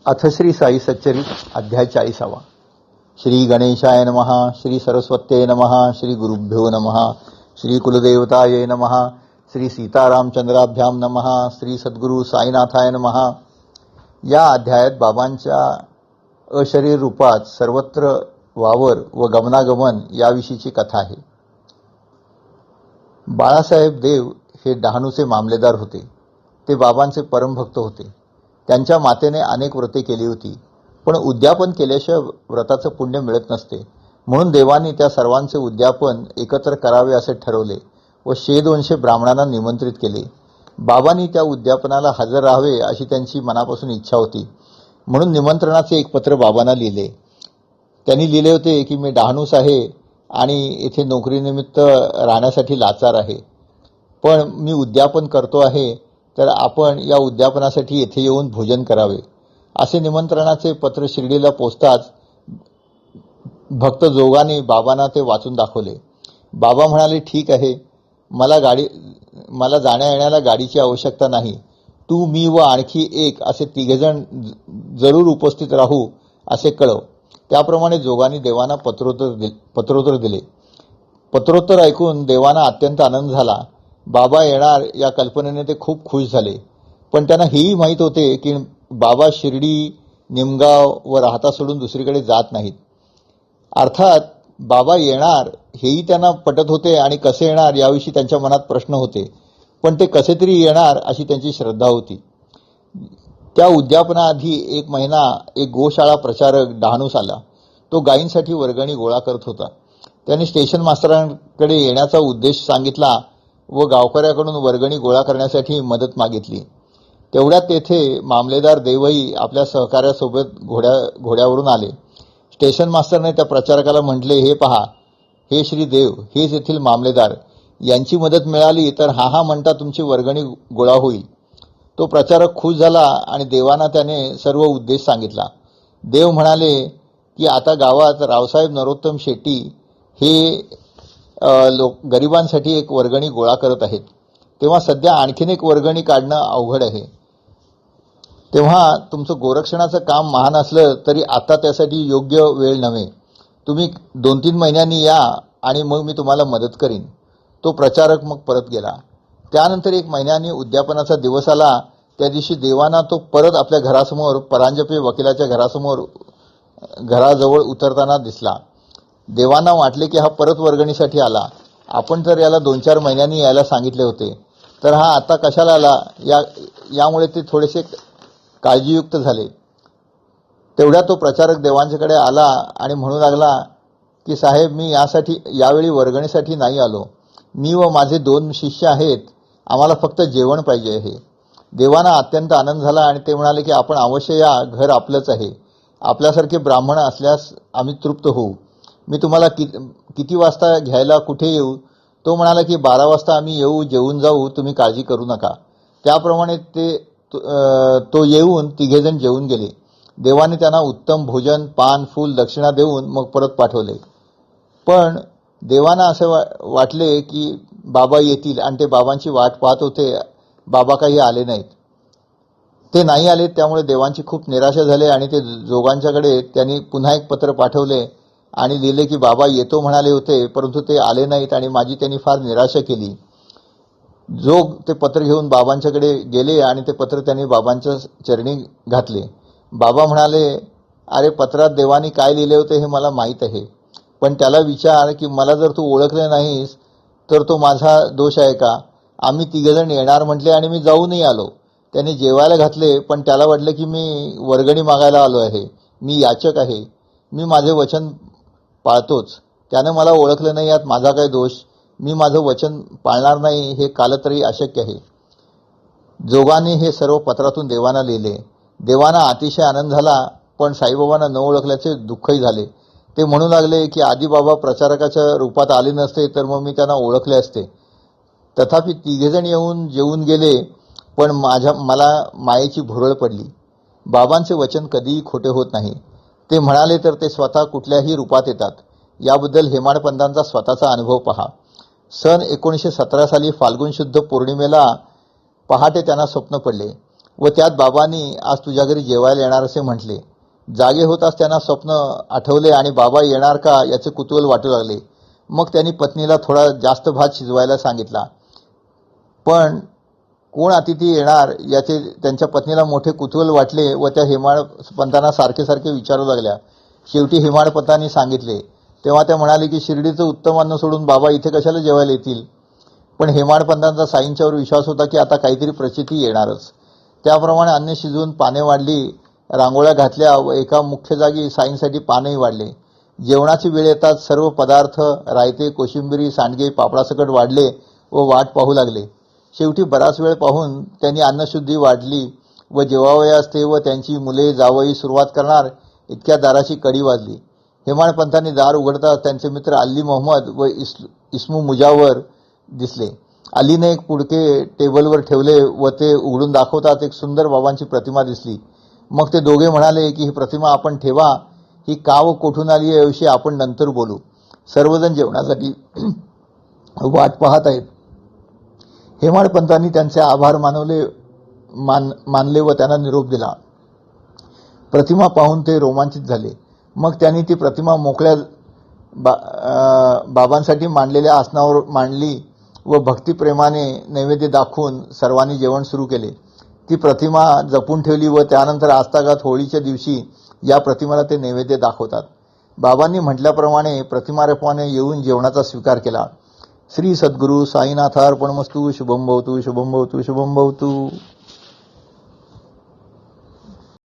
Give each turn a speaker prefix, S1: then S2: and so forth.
S1: अथ श्री साई सच्चरित अध्याय 40. श्री गणेशाय नमः. श्री सरस्वत्ये नमः. श्री गुरुभ्यो नमः. श्री कुलदेवताये नमः. श्री सीतारामचंद्राभ्याम नमः. श्री सद्गुरु साईनाथाय नमः. या अध्यायात बाबांच्या अशरीर रूपात सर्वत्र वावर व गमनागमन याविषयीची कथा आहे. बाळासाहेब देव हे डहाणूचे मामलेदार होते. ते बाबांचे परमभक्त होते. त्यांच्या मातेने अनेक व्रते केली होती, पण उद्यापन केल्याशिवाय व्रताचं पुण्य मिळत नसते. म्हणून देवानी त्या सर्वांचे उद्यापन एकत्र करावे असे ठरवले व 100-200 ब्राह्मणांना निमंत्रित केले. बाबांनी त्या उद्यापनाला हजर राहावे अशी त्यांची मनापासून इच्छा होती. म्हणून निमंत्रणाचे एक पत्र बाबांना लिहिले. त्यांनी लिहिले होते की मी डहाणूस आहे आणि येथे नोकरीनिमित्त राहण्यासाठी लाचार आहे, पण मी उद्यापन करतो आहे, तर आपण या उद्यापनासाठी येथे येऊन भोजन करावे. असे निमंत्रणाचे पत्र शिर्डीला पोचताच भक्त जोगाने बाबांना ते वाचून दाखवले. बाबा म्हणाले, ठीक आहे, मला जाण्या येण्याला गाडीची आवश्यकता नाही. तू, मी व आणखी एक असे 3 जण जरूर उपस्थित राहू असे कळव. त्याप्रमाणे जोगाने देवांना पत्रोत्तर दिले. पत्रोत्तर ऐकून देवांना अत्यंत आनंद झाला. बाबा येणार या कल्पनेने ते खूप खुश झाले. पण त्यांना हेही माहीत होते की बाबा शिर्डी, निमगाव व राहता सोडून दुसरीकडे जात नाहीत. अर्थात बाबा येणार हेही त्यांना पटत होते आणि कसे येणार याविषयी त्यांच्या मनात प्रश्न होते, पण ते कसे तरी येणार अशी त्यांची श्रद्धा होती. त्या उद्यापनाआधी 1 महिना एक गोशाळा प्रचारक डहाणूस आला. तो गायींसाठी वर्गणी गोळा करत होता. त्याने स्टेशन मास्तरांकडे येण्याचा उद्देश सांगितला व गावकऱ्याकडून वर्गणी गोळा करण्यासाठी मदत मागितली. तेवढ्यात तेथे मामलेदार देवही आपल्या सहकार्यासोबत घोड्यावरून आले. स्टेशन मास्तरने त्या प्रचारकाला म्हटले, हे पहा, हे श्री देव, हेच येथील मामलेदार. यांची मदत मिळाली तर हा म्हणता तुमची वर्गणी गोळा होईल. तो प्रचारक खुश झाला आणि देवांना त्याने सर्व उद्देश सांगितला. देव म्हणाले की आता गावात रावसाहेब नरोत्तम शेट्टी हे गरिबांसाठी एक वर्गणी गोळा करत आहेत. तेव्हा सध्या आणखीन एक वर्गणी काढणं अवघड आहे. तेव्हा तुमचं गोरक्षणाचं काम महान असलं तरी आता त्यासाठी योग्य वेळ नव्हे. तुम्ही 2-3 महिन्यांनी या आणि मग मी तुम्हाला मदत करीन. तो प्रचारक मग परत गेला. त्यानंतर 1 महिन्याने उद्यापनाचा दिवस आला. त्या दिवशी देवांना तो परत आपल्या घरासमोर परांजपे वकिलाच्या घराजवळ उतरताना दिसला. देवांना वाटले की हा परत वर्गणीसाठी आला. आपण तर याला 2-4 महिन्यांनी यायला सांगितले होते, तर हा आता कशाला आला यामुळे ते थोडेसे काळजीयुक्त झाले. तेवढ्या तो प्रचारक देवांच्याकडे आला आणि म्हणू लागला की साहेब, मी यावेळी वर्गणीसाठी नाही आलो. मी व माझे 2 शिष्य आहेत. आम्हाला फक्त जेवण पाहिजे आहे. देवांना अत्यंत आनंद झाला आणि ते म्हणाले की आपण अवश्य या, घर आपलंच आहे. आपल्यासारखे ब्राह्मण असल्यास आम्ही तृप्त होऊ. मी तुम्हाला किती वाजता घ्यायला कुठे येऊ? तो म्हणाला की 12 वाजता आम्ही येऊ, जेवून जाऊ, तुम्ही काळजी करू नका. त्याप्रमाणे तो येऊन 3 जण जेवून गेले. देवाने त्यांना उत्तम भोजन, पान, फूल, दक्षिणा देऊन मग परत पाठवले. पण देवांना असे वाटले की बाबा येतील आणि ते बाबांची वाट पाहत होते. बाबा काही आले नाहीत. ते नाही आले, त्यामुळे देवांची खूप निराशा झाली आणि ते जोगांच्याकडे त्यांनी पुन्हा एक पत्र पाठवले आणि लिहिले की बाबा येतो म्हणाले होते, परंतु ते आले नाहीत आणि माझी त्यांनी फार निराशा केली. जोग ते पत्र घेऊन बाबांच्याकडे गेले आणि ते पत्र त्यांनी बाबांच्या चरणी घातले. बाबा म्हणाले, अरे, पत्रात देवानी काय लिहिले होते हे मला माहीत आहे, पण त्याला विचार की मला जर तू ओळखले नाहीस तर तो माझा दोष आहे का? आम्ही 3 जण येणार म्हटले आणि मी जाऊनही आलो. त्याने जेवायला घातले, पण त्याला वाटले की मी वर्गणी मागायला आलो आहे. मी याचक आहे. मी माझे वचन पाळतोच. त्याने मला ओळखलं नाही, यात माझा काय दोष? मी माझं वचन पाळणार नाही हे कालत्रयी अशक्य आहे. जोगाने हे सर्व पत्रातून देवांना लिहिले. देवांना अतिशय आनंद झाला, पण साईबाबांना न ओळखल्याचे दुःखही झाले. ते म्हणू लागले की आधी बाबा प्रचारकाच्या रूपात आले नसते तर मग मी त्यांना ओळखले असते. तथापि 3 जण येऊन जेवून गेले, पण मला मायेची भुरळ पडली. बाबांचे वचन कधीही खोटे होत नाही. ते म्हणाले तर ते स्वतः कुठल्याही रूपात येतात. याबद्दल हेमाडपंतांचा स्वतःचा अनुभव पहा. सन 1917 साली फाल्गुन शुद्ध पौर्णिमेला पहाटे त्यांना स्वप्न पडले. व त्यात बाबांनी आज तुझ्या घरी जेवायला येणार असे म्हटले. जागे होताच त्यांना स्वप्न आठवले आणि बाबा येणार का याचे कुतूहल वाटू लागले. मग त्यांनी पत्नीला थोडा जास्त भात शिजवायला सांगितला. पण कोण अतिथी येणार याचे त्यांच्या पत्नीला मोठे कुतूहल वाटले व त्या हेमाडपंतांना सारखे सारखे विचारू लागल्या. शेवटी हेमाडपंतांनी सांगितले. तेव्हा त्या म्हणाले की शिर्डीचं उत्तम अन्न सोडून बाबा इथे कशाला जेवायला येतील. पण हेमाडपंतांचा साईंच्यावर विश्वास होता की आता काहीतरी प्रचिती येणारच. त्याप्रमाणे अन्न शिजवून पाने वाढली, रांगोळ्या घातल्या व एका मुख्य जागी साईंसाठी पानही वाढले. जेवणाची वेळ येताच सर्व पदार्थ रायते, कोशिंबिरी, सांडगे, पापडासकट वाढले व वाट पाहू लागले. शेवटी बराच वेळ पाहून त्यांनी अन्नशुद्धी वाढली व जेवावयास ते व त्यांची मुले जावई सुरुवात करणार इतक्या दाराची कडी वाजली. हेमाडपंतांनी दार उघडताच त्यांचे मित्र अल्ली मोहम्मद व इस्मू मुजावर दिसले. अलीने एक पुडके टेबलवर ठेवले व ते उघडून दाखवताच एक सुंदर बाबांची प्रतिमा दिसली. मग ते दोघे म्हणाले की ही प्रतिमा आपण ठेवा, ही का व कोठून आली याविषयी आपण नंतर बोलू. सर्वजण जेवणासाठी वाट पाहत आहेत. हेमाडपंतांनी त्यांचे आभार मानले व त्यांना निरोप दिला. प्रतिमा पाहून ते रोमांचित झाले. मग त्यांनी ती प्रतिमा मोकळ्या बाबांसाठी मांडलेल्या आसनावर मांडली व भक्तिप्रेमाने नैवेद्य दाखवून सर्वांनी जेवण सुरू केले. ती प्रतिमा जपून ठेवली व त्यानंतर आजतागात होळीच्या दिवशी या प्रतिमेला ते नैवेद्य दाखवतात. बाबांनी म्हटल्याप्रमाणे प्रतिमारूपाने येऊन जेवणाचा स्वीकार केला. श्री सद्गुरू साईनाथार्पणमस्तु. शुभम भवतु, शुभम भवतु, शुभम भवतु.